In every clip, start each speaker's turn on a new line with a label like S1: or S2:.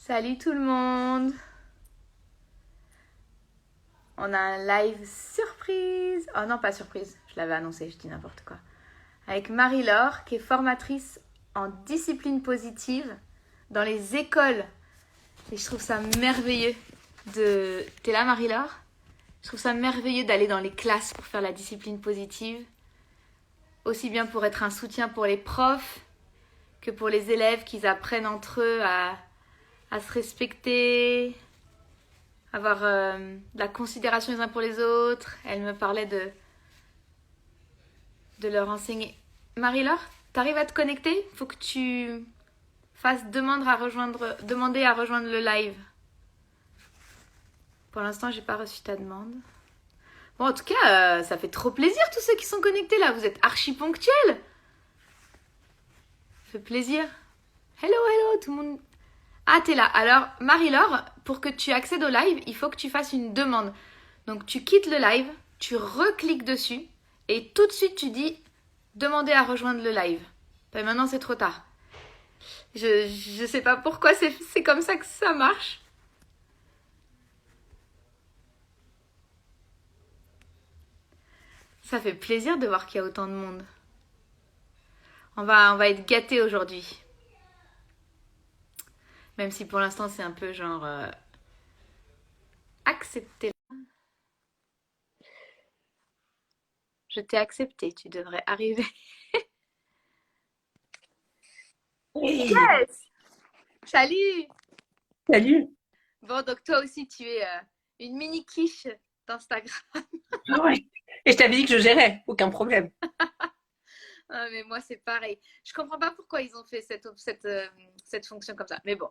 S1: Salut tout le monde! On a un live surprise! Oh non, pas surprise, je l'avais annoncé, je dis n'importe quoi. Avec Marie-Laure, qui est formatrice en discipline positive dans les écoles. Et je trouve ça merveilleux de... T'es là Marie-Laure? Je trouve ça merveilleux d'aller dans les classes pour faire la discipline positive. Aussi bien pour être un soutien pour les profs que pour les élèves, qu'ils apprennent entre eux à se respecter, avoir de la considération les uns pour les autres. Elle me parlait de leur enseigner. Marie-Laure, t'arrives à te connecter? Faut que tu fasses demander à rejoindre le live. Pour l'instant, j'ai pas reçu ta demande. Bon, en tout cas, ça fait trop plaisir tous ceux qui sont connectés là. Vous êtes archi ponctuels. Ça fait plaisir. Hello, hello, tout le monde. Ah, t'es là. Alors, Marie-Laure, pour que tu accèdes au live, il faut que tu fasses une demande. Donc, tu quittes le live, tu recliques dessus et tout de suite, tu dis demander à rejoindre le live. Ben, maintenant, c'est trop tard. Je sais pas pourquoi c'est comme ça que ça marche. Ça fait plaisir de voir qu'il y a autant de monde. On va être gâtés aujourd'hui. Même si pour l'instant, c'est un peu genre accepté. Je t'ai accepté, tu devrais arriver.
S2: Hey,
S1: Yes! Salut!
S2: salut.
S1: Bon, donc toi aussi, tu es une mini quiche d'Instagram.
S2: Ah ouais. Et je t'avais dit que je gérais, aucun problème.
S1: Ah, mais moi, c'est pareil. Je comprends pas pourquoi ils ont fait cette fonction comme ça. Mais bon,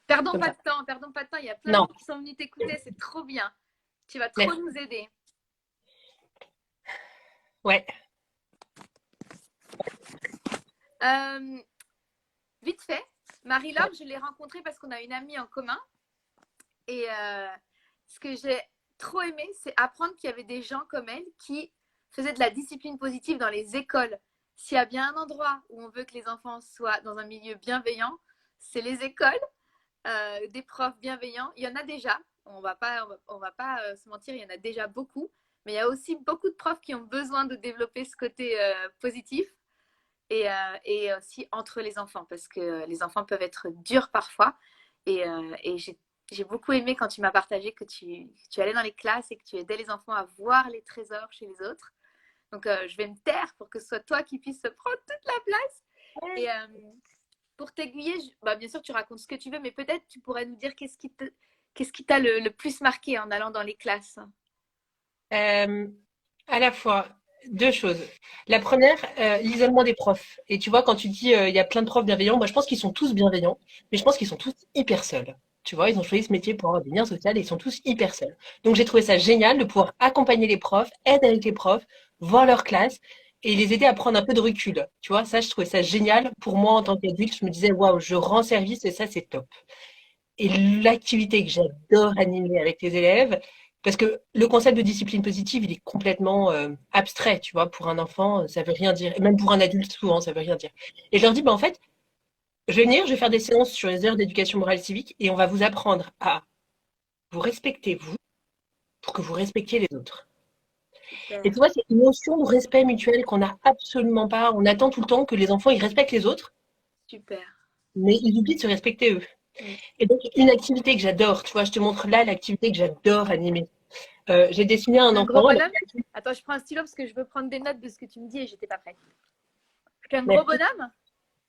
S1: perdons
S2: Comme
S1: pas
S2: ça.
S1: de temps, perdons pas de temps. Il y a plein de
S2: Non,
S1: gens qui sont venus t'écouter, c'est trop bien. Tu vas trop
S2: merci.
S1: nous aider.
S2: Ouais.
S1: Euh, Vite fait, Marie-Laure, je l'ai rencontrée parce qu'on a une amie en commun. Et ce que j'ai trop aimé, c'est apprendre qu'il y avait des gens comme elle qui faisaient de la discipline positive dans les écoles. S'il y a bien un endroit où on veut que les enfants soient dans un milieu bienveillant, c'est les écoles, des profs bienveillants. Il y en a déjà, on va pas se mentir, il y en a déjà beaucoup. Mais il y a aussi beaucoup de profs qui ont besoin de développer ce côté positif et aussi entre les enfants, parce que les enfants peuvent être durs parfois. Et j'ai beaucoup aimé quand tu m'as partagé que tu allais dans les classes et que tu aidais les enfants à voir les trésors chez les autres. Donc, je vais me taire pour que ce soit toi qui puisses prendre toute la place. Et pour t'aiguiller, bah, bien sûr, tu racontes ce que tu veux, mais peut-être tu pourrais nous dire qu'est-ce qui t'a le plus marqué en allant dans les classes.
S2: Euh, à la fois, deux choses. La première, l'isolement des profs. Et tu vois, quand tu dis il y a plein de profs bienveillants, moi je pense qu'ils sont tous bienveillants, mais je pense qu'ils sont tous hyper seuls. Tu vois, ils ont choisi ce métier pour avoir des liens sociaux et ils sont tous hyper seuls. Donc j'ai trouvé ça génial de pouvoir accompagner les profs, aider avec les profs, voir leur classe et les aider à prendre un peu de recul. Tu vois, ça, je trouvais ça génial. Pour moi, en tant qu'adulte, je me disais, waouh, je rends service et ça, c'est top. Et l'activité que j'adore animer avec les élèves, parce que le concept de discipline positive, il est complètement abstrait, tu vois. Pour un enfant, ça veut rien dire. Et même pour un adulte, souvent, ça veut rien dire. Et je leur dis, bah, en fait, je vais venir, je vais faire des séances sur les heures d'éducation morale civique et on va vous apprendre à vous respecter, vous, pour que vous respectiez les autres. Et
S1: Super,
S2: tu vois, c'est une notion de respect mutuel qu'on n'a absolument pas. On attend tout le temps que les enfants, ils respectent les autres,
S1: super.
S2: mais ils oublient de se respecter eux.
S1: Mm.
S2: Et donc, une activité que j'adore, tu vois, je te montre là l'activité que j'adore animer. J'ai dessiné un
S1: Un gros
S2: enfant.
S1: bonhomme? Attends, je prends un stylo parce que je veux prendre des notes de ce que tu me dis et j'étais pas prête. Tu es un gros
S2: Merci.
S1: bonhomme?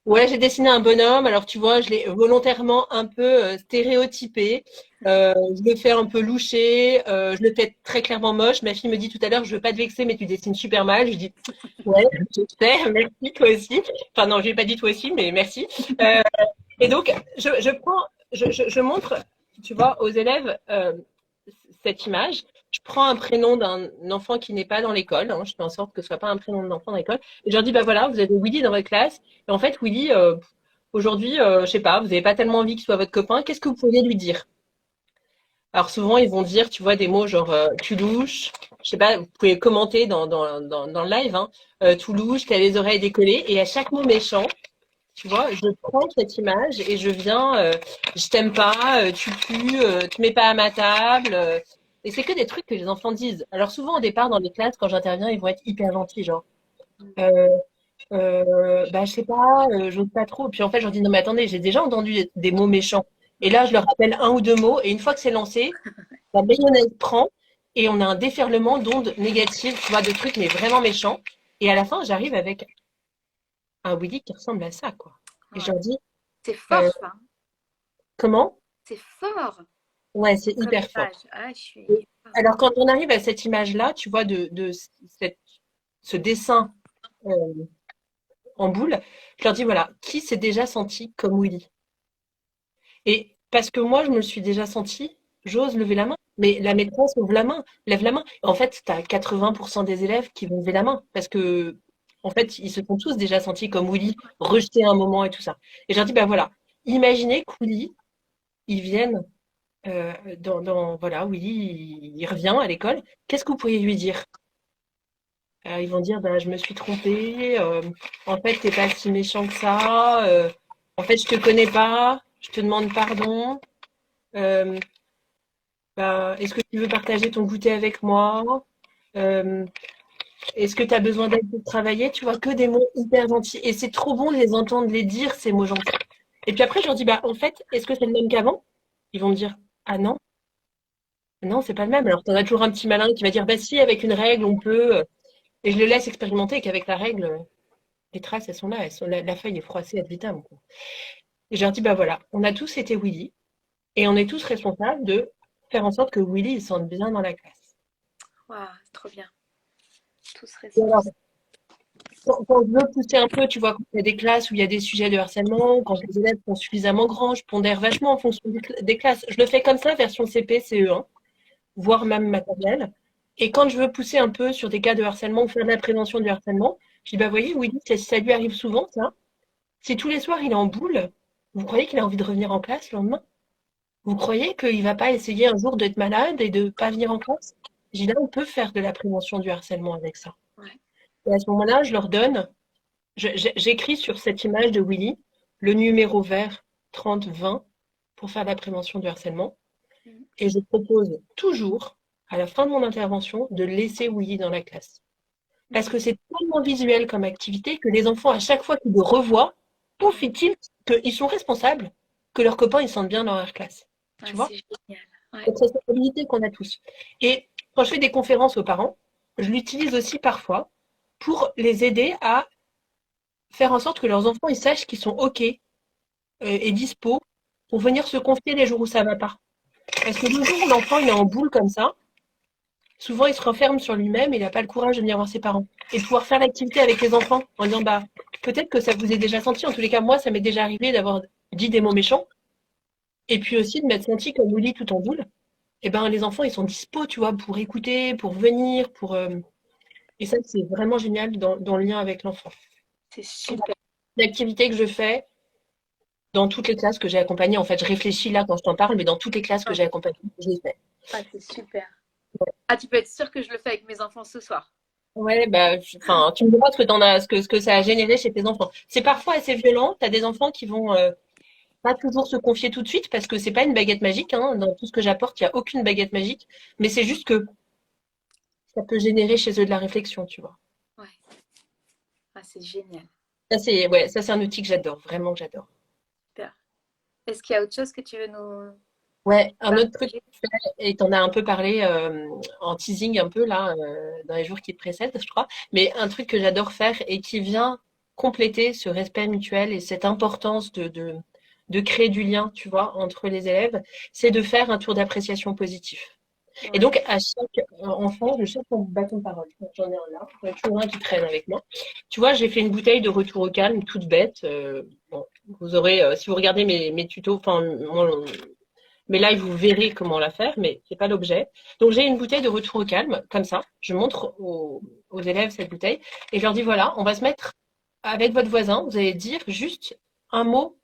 S2: Ouais, j'ai dessiné un bonhomme. Alors, tu vois, je l'ai volontairement un peu stéréotypé. Je le fais un peu louché. Je le fais très clairement moche. Ma fille me dit tout à l'heure, je veux pas te vexer, mais tu dessines super mal. Je dis, ouais, je sais, merci, toi aussi. Enfin, non, je l'ai pas dit toi aussi, mais merci. Euh, et donc, je montre, tu vois, aux élèves cette image. Je prends un prénom d'un enfant qui n'est pas dans l'école. Hein, je fais en sorte que ce soit pas un prénom d'enfant dans l'école. Et je leur dis, bah voilà, vous avez Willy dans votre classe. Et en fait, Willy, aujourd'hui, je sais pas, vous n'avez pas tellement envie qu'il soit votre copain. Qu'est-ce que vous pourriez lui dire? Alors souvent, ils vont dire, tu vois, des mots genre tu louches. Je sais pas, vous pouvez commenter dans le live. Hein, tu louches, t'as les oreilles décollées. Et à chaque mot méchant, Tu vois, je prends cette image et je viens, je t'aime pas, tu pues, tu mets pas à ma table. Et c'est que des trucs que les enfants disent. Alors souvent au départ dans les classes, quand j'interviens, ils vont être hyper gentils, genre, euh, bah je sais pas, j'ose pas trop. Puis en fait, je leur dis non mais attendez, j'ai déjà entendu des mots méchants. Et là, je leur rappelle un ou deux mots. Et une fois que c'est lancé, la mayonnaise prend et on a un déferlement d'ondes négatives, tu vois, de trucs mais vraiment méchants. Et à la fin, j'arrive avec un Willy qui ressemble à ça, quoi. Et je
S1: Ouais.
S2: leur dis,
S1: C'est
S2: euh,
S1: fort, ça, hein.
S2: comment?
S1: C'est fort
S2: Ouais, c'est
S1: comme
S2: hyper fort.
S1: image. Ah, je
S2: Et
S1: suis.
S2: alors, quand on arrive à cette image-là, tu vois, cette- ce dessin euh, en boule, je leur dis, voilà, qui s'est déjà senti comme Willy? Et parce que moi, je me suis déjà sentie, j'ose lever la main. Mais la maîtresse ouvre la main, lève la main. En fait, tu as 80% des élèves qui vont lever la main parce que, en fait, ils se sont tous déjà sentis comme Willy, rejetés à un moment et tout ça. Et je leur dis, bah voilà, imaginez que Willy, il vienne voilà, Willy, il revient à l'école. Qu'est-ce que vous pourriez lui dire? Ils vont dire, bah, je me suis trompée. En fait, t'es pas si méchant que ça. En fait, je te connais pas. Je te demande pardon. Euh, bah, est-ce que tu veux partager ton goûter avec moi? Euh, est-ce que tu as besoin d'aide pour travailler? Tu vois, que des mots hyper gentils. Et c'est trop bon de les entendre les dire, ces mots gentils. Et puis après, je leur dis, bah, en fait, est-ce que c'est le même qu'avant? Ils vont me dire, ah non. Non, c'est pas le même. Alors, t'en as toujours un petit malin qui va dire, bah si, avec une règle, on peut. Et je le laisse expérimenter qu'avec la règle, les traces, elles sont là. La feuille est froissée ad vitam, quoi. Et je leur dis, bah voilà, on a tous été Willy et on est tous responsables de faire en sorte que Willy il se sente bien dans la classe.
S1: Waouh, c'est trop bien. Tous
S2: Et alors,
S1: responsables.
S2: quand je veux pousser un peu, tu vois, quand il y a des classes où il y a des sujets de harcèlement, quand les élèves sont suffisamment grands, je pondère vachement en fonction des classes. Je le fais comme ça, version CP, CE1, voire même maternelle. Et quand je veux pousser un peu sur des cas de harcèlement ou faire de la prévention du harcèlement, je dis, bah voyez, Willy, ça lui arrive souvent, ça. Si tous les soirs il est en boule, vous croyez qu'il a envie de revenir en classe le lendemain? Vous croyez qu'il va pas essayer un jour d'être malade et de pas venir en classe? Je dis, là, on peut faire de la prévention du harcèlement avec ça.
S1: Ouais.
S2: Et à ce moment-là, je leur donne, j'écris sur cette image de Willy le numéro vert 30-20 pour faire la prévention du harcèlement.
S1: Mhm.
S2: Et je propose toujours, à la fin de mon intervention, de laisser Willy dans la classe. Parce
S1: Mhm.
S2: que c'est tellement visuel comme activité que les enfants, à chaque fois qu'ils le revoient, pouf, ils tiltent qu'ils sont responsables, que leurs copains ils sentent bien dans leur classe.
S1: Ouais,
S2: Tu vois?
S1: c'est génial. Ouais.
S2: Cette responsabilité qu'on a tous. Et quand je fais des conférences aux parents, je l'utilise aussi parfois pour les aider à faire en sorte que leurs enfants ils sachent qu'ils sont OK et dispo pour venir se confier les jours où ça va pas. Parce que le jour où l'enfant il est en boule comme ça, souvent il se renferme sur lui-même et il n'a pas le courage de venir voir ses parents. Et de pouvoir faire l'activité avec les enfants en disant bah peut-être que ça vous est déjà senti. En tous les cas, moi, ça m'est déjà arrivé d'avoir dit des mots méchants et puis aussi de m'être senti comme Willy tout en boule. Et ben les enfants ils sont dispo, tu vois, pour écouter, pour venir, pour et ça c'est vraiment génial dans le lien avec l'enfant.
S1: C'est
S2: Et
S1: super.
S2: l'activité que je fais dans toutes les classes que j'ai accompagnées, en fait, je réfléchis là quand je t'en parle, mais dans toutes les classes que j'ai accompagnées, je les fais.
S1: Ah, c'est super. Ah, tu peux être sûr que je le fais avec mes enfants ce soir.
S2: Ouais, bah, enfin, tu me diras ce que t'en as, ce que ça a généré chez tes enfants. C'est parfois assez violent. T'as des enfants qui vont pas toujours se confier tout de suite parce que c'est pas une baguette magique. Hein. Dans tout ce que j'apporte, il y a aucune baguette magique. Mais c'est juste que ça peut générer chez eux de la réflexion, tu vois.
S1: Ouais. Ah, c'est génial.
S2: Ça c'est, ouais, ça c'est un outil que j'adore, vraiment que j'adore.
S1: Super. Est-ce qu'il y a autre chose que tu veux nous
S2: Ouais, un autre truc,
S1: partager?
S2: et t'en as un peu parlé en teasing un peu là dans les jours qui précèdent, je crois, mais un truc que j'adore faire et qui vient compléter ce respect mutuel et cette importance de créer du lien, tu vois, entre les élèves, c'est de faire un tour d'appréciation positif. Et
S1: Ouais.
S2: donc à chaque enfant, je cherche mon bâton de parole. J'en ai un là, il y en a toujours un qui traîne avec moi. Tu vois, j'ai fait une bouteille de retour au calme, toute bête. Bon, vous aurez, si vous regardez mes tutos, enfin mais là, vous verrez comment la faire, mais c'est pas l'objet. Donc, j'ai une bouteille de retour au calme, comme ça. Je montre aux élèves cette bouteille et je leur dis, voilà, on va se mettre avec votre voisin. Vous allez dire juste un mot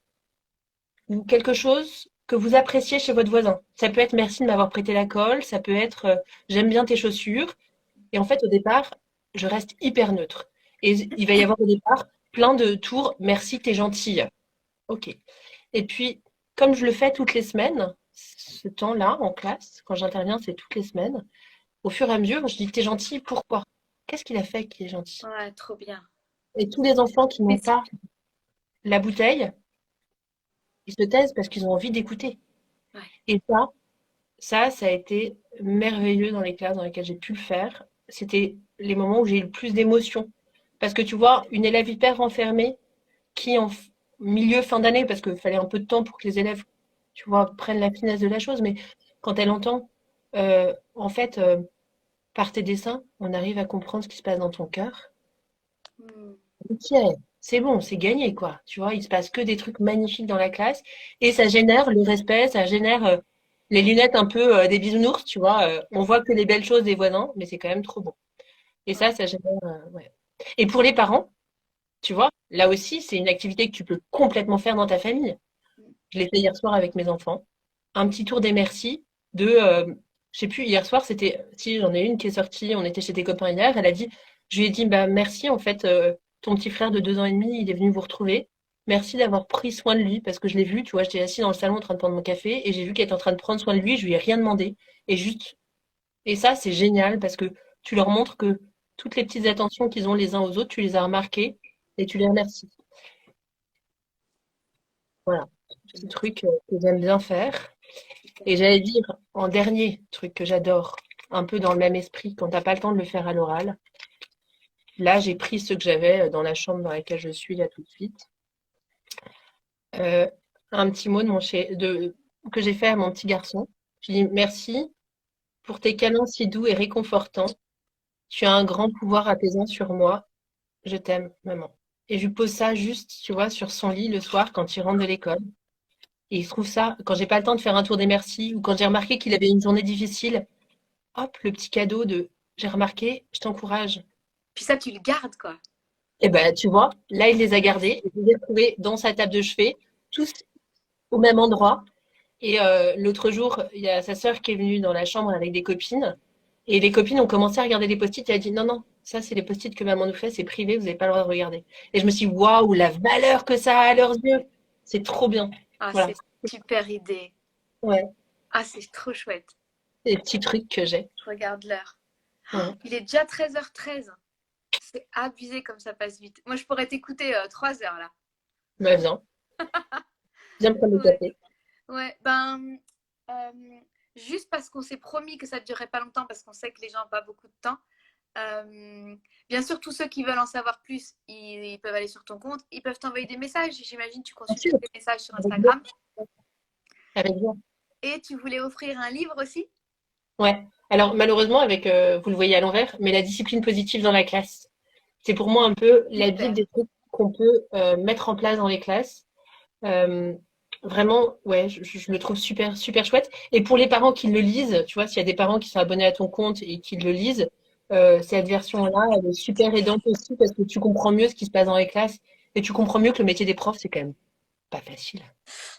S2: ou quelque chose que vous appréciez chez votre voisin. Ça peut être merci de m'avoir prêté la colle, ça peut être j'aime bien tes chaussures. Et en fait, au départ, je reste hyper neutre. Et il va y avoir au départ plein de tours. Merci, t'es gentille. Ok. Et puis, comme je le fais toutes les semaines, ce temps-là en classe, quand j'interviens, c'est toutes les semaines. Au fur et à mesure, je dis, t'es gentil, pourquoi? Qu'est-ce qu'il a fait qui est gentil?
S1: Ouais, trop bien.
S2: Et tous les enfants qui n'ont
S1: Mais
S2: pas la bouteille, ils se taisent parce qu'ils ont envie d'écouter.
S1: ouais.
S2: Et ça a été merveilleux dans les classes dans lesquelles j'ai pu le faire. C'était les moments où j'ai eu le plus d'émotions. Parce que tu vois, une élève hyper renfermée qui, milieu, fin d'année, parce qu'il fallait un peu de temps pour que les élèves, tu vois, prennent la finesse de la chose, mais quand elle entend, en fait, par tes dessins, on arrive à comprendre ce qui se passe dans ton cœur.
S1: Hmm.
S2: Ok, c'est bon, c'est gagné, quoi. Tu vois, il se passe que des trucs magnifiques dans la classe et ça génère le respect, ça génère les lunettes un peu des bisounours, tu vois. On voit que les belles choses des voisins, mais c'est quand même trop bon. Et
S1: Ouais.
S2: ça génère, ouais. Et pour les parents, tu vois, là aussi, c'est une activité que tu peux complètement faire dans ta famille. Je l'ai fait hier soir avec mes enfants. Un petit tour des merci de, je sais plus, hier soir, c'était, si j'en ai une qui est sortie, on était chez des copains hier, elle a dit, je lui ai dit, bah merci, en fait, ton petit frère de 2 ans et demi, il est venu vous retrouver. Merci d'avoir pris soin de lui, parce que je l'ai vu, tu vois, j'étais assis dans le salon en train de prendre mon café, et j'ai vu qu'elle était en train de prendre soin de lui, je lui ai rien demandé. Et juste, et ça, c'est génial, parce que tu leur montres que toutes les petites attentions qu'ils ont les uns aux autres, tu les as remarquées, et tu les remercies. Voilà, petit truc que j'aime bien faire. Et j'allais dire, en dernier truc que j'adore, un peu dans le même esprit, quand t'as pas le temps de le faire à l'oral, là j'ai pris ce que j'avais dans la chambre dans laquelle je suis là tout de suite. Euh, un petit mot que j'ai fait à mon petit garçon. Je lui dis merci pour tes câlins si doux et réconfortants. Tu as un grand pouvoir apaisant sur moi. Je t'aime, maman. Et je lui pose ça juste, tu vois, sur son lit le soir quand il rentre de l'école. Et il trouve ça, quand j'ai pas le temps de faire un tour des merci, ou quand j'ai remarqué qu'il avait une journée difficile, hop, le petit cadeau de j'ai remarqué, je t'encourage.
S1: Puis ça, tu le gardes, quoi.
S2: Et ben, tu vois, là, il les a gardés. Je les ai retrouvés dans sa table de chevet, tous au même endroit. Et l'autre jour, il y a sa sœur qui est venue dans la chambre avec des copines. Et les copines ont commencé à regarder les post-it. Et elle a dit non, non, ça, c'est les post-it que maman nous fait, c'est privé, vous n'avez pas le droit de regarder. Et je me suis dit, waouh, la valeur que ça a à leurs yeux. C'est trop bien.
S1: Ah,
S2: Voilà.
S1: c'est une super idée.
S2: Ouais,
S1: Ah, c'est trop chouette.
S2: c'est des petits trucs que j'ai.
S1: Je regarde l'heure.
S2: Ouais.
S1: Il est déjà 13h13. C'est abusé comme ça passe vite. Moi, je pourrais t'écouter 3 heures là.
S2: Bah, viens, viens me prendre le
S1: Ouais,
S2: café.
S1: ouais. Ben, euh, juste parce qu'on s'est promis que ça ne durerait pas longtemps, parce qu'on sait que les gens n'ont pas beaucoup de temps. Bien sûr, tous ceux qui veulent en savoir plus, ils peuvent aller sur ton compte. Ils peuvent t'envoyer des messages. J'imagine que tu
S2: Bien
S1: consultes
S2: sûr,
S1: tes messages sur
S2: avec joie.
S1: Instagram.
S2: Avec joie.
S1: Et tu voulais offrir un livre aussi?
S2: Ouais. Alors malheureusement, avec, vous le voyez à l'envers, mais la discipline positive dans la classe, c'est pour moi un peu la bible
S1: Super.
S2: des trucs qu'on peut mettre en place dans les classes. Euh, Vraiment, ouais, je le trouve super, super chouette. Et pour les parents qui le lisent, tu vois, s'il y a des parents qui sont abonnés à ton compte et qui le lisent, cette version-là, elle est super aidante aussi parce que tu comprends mieux ce qui se passe dans les classes et tu comprends mieux que le métier des profs, c'est quand même pas facile.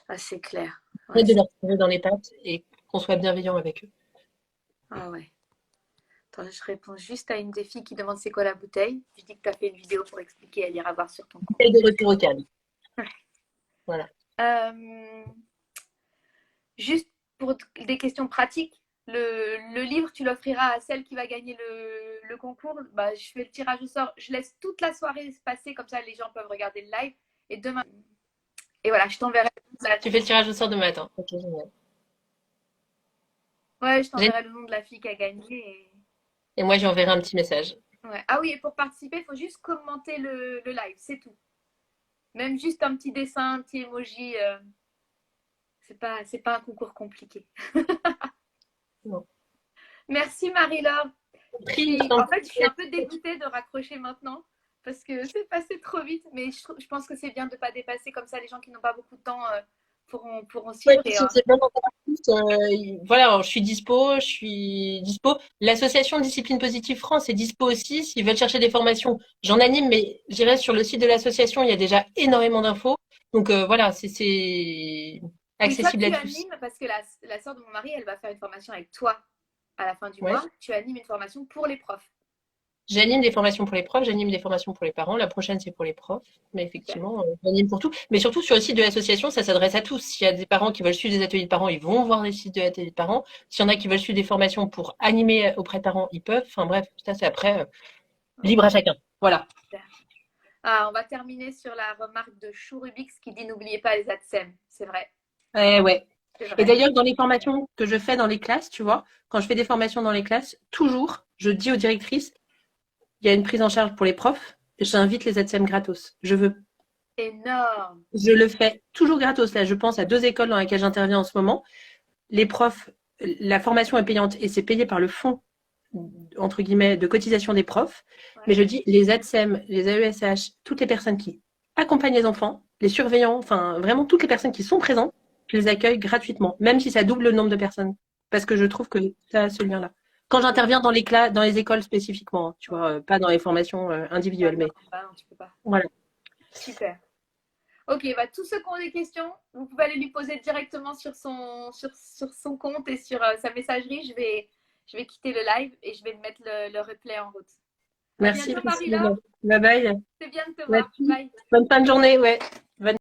S1: Ah, c'est clair. Ouais,
S2: Peut-être de leur tirer dans les pattes et qu'on soit bienveillant avec eux.
S1: ah ouais. Attends, je réponds juste à une des filles qui demande c'est quoi la bouteille. Je dis que tu as fait une vidéo pour expliquer, elle ira voir sur ton compte.
S2: Et de retour au calme. Voilà.
S1: Euh, Juste pour des questions pratiques, le livre, tu l'offriras à celle qui va gagner le concours. Bah, je fais le tirage au sort. Je laisse toute la soirée se passer, comme ça les gens peuvent regarder le live. Et demain, et voilà, je t'enverrai.
S2: Tu fais le tirage au sort demain matin. Ok, génial.
S1: Ouais, je
S2: Génial.
S1: t'enverrai le nom de la fille qui a gagné.
S2: Et moi, j'enverrai un petit message.
S1: Ouais. Ah oui, et pour participer, il faut juste commenter le live, c'est tout. Même juste un petit dessin, un petit emoji. C'est pas un concours compliqué.
S2: Non.
S1: Merci Marie-Laure.
S2: Pris,
S1: En fait, je suis un peu dégoûtée de raccrocher maintenant parce que c'est passé trop vite. Mais je pense que c'est bien de ne pas dépasser comme ça. Les gens qui n'ont pas beaucoup de temps pourront
S2: ouais,
S1: suivre. Et,
S2: si c'est vraiment pas plus, voilà, je suis dispo, je suis dispo. L'association Discipline Positive France est dispo aussi. S'ils veulent chercher des formations, j'en anime, mais j'irai sur le site de l'association, il y a déjà énormément d'infos. Donc voilà, c'est
S1: oui, toi,
S2: accessible à
S1: tu
S2: tous.
S1: animes parce que la sœur de mon mari, elle va faire une formation avec toi à la fin du
S2: Ouais.
S1: mois. Tu animes une formation pour les profs.
S2: J'anime des formations pour les profs, j'anime des formations pour les parents. La prochaine, c'est pour les profs. Mais
S1: Super.
S2: effectivement, j'anime pour tout. Mais surtout, sur le site de l'association, ça s'adresse à tous. S'il y a des parents qui veulent suivre des ateliers de parents, ils vont voir les sites de ateliers de parents. S'il y en a qui veulent suivre des formations pour animer auprès de parents, ils peuvent. Enfin bref, ça, c'est après libre à chacun. Voilà.
S1: Super. Ah, on va terminer sur la remarque de Chou Rubix qui dit n'oubliez pas les ATSEM. C'est vrai,
S2: Ouais.
S1: c'est
S2: Et
S1: vrai.
S2: d'ailleurs, dans les formations que je fais dans les classes, tu vois, quand je fais des formations dans les classes, toujours, je dis aux directrices, il y a une prise en charge pour les profs, j'invite les ATSEM gratos.
S1: Énorme.
S2: Je le fais toujours gratos. Là, je pense à 2 écoles dans lesquelles j'interviens en ce moment. Les profs, la formation est payante et c'est payé par le fonds, entre guillemets, de cotisation des profs. Mais
S1: Ouais.
S2: je dis, les ATSEM, les AESH, toutes les personnes qui accompagnent les enfants, les surveillants, enfin, vraiment toutes les personnes qui sont présentes, je les accueille gratuitement, même si ça double le nombre de personnes. Parce que je trouve que ça a ce lien-là. Quand j'interviens dans les classes, dans les écoles spécifiquement, hein, tu
S1: Ouais.
S2: vois, pas dans les formations
S1: Bah
S2: individuelles,
S1: non,
S2: mais
S1: bah non, tu peux pas.
S2: voilà.
S1: Super. Ok, bah tous ceux qui ont des questions, vous pouvez aller lui poser directement sur son compte et sur sa messagerie. Je vais quitter le live et je vais mettre le replay en route. À
S2: Merci,
S1: bientôt,
S2: Priscille.
S1: Marie-Laure.
S2: Bye bye.
S1: C'est bien de te voir.
S2: Merci.
S1: Bye.
S2: Bonne fin de journée, ouais. Bonne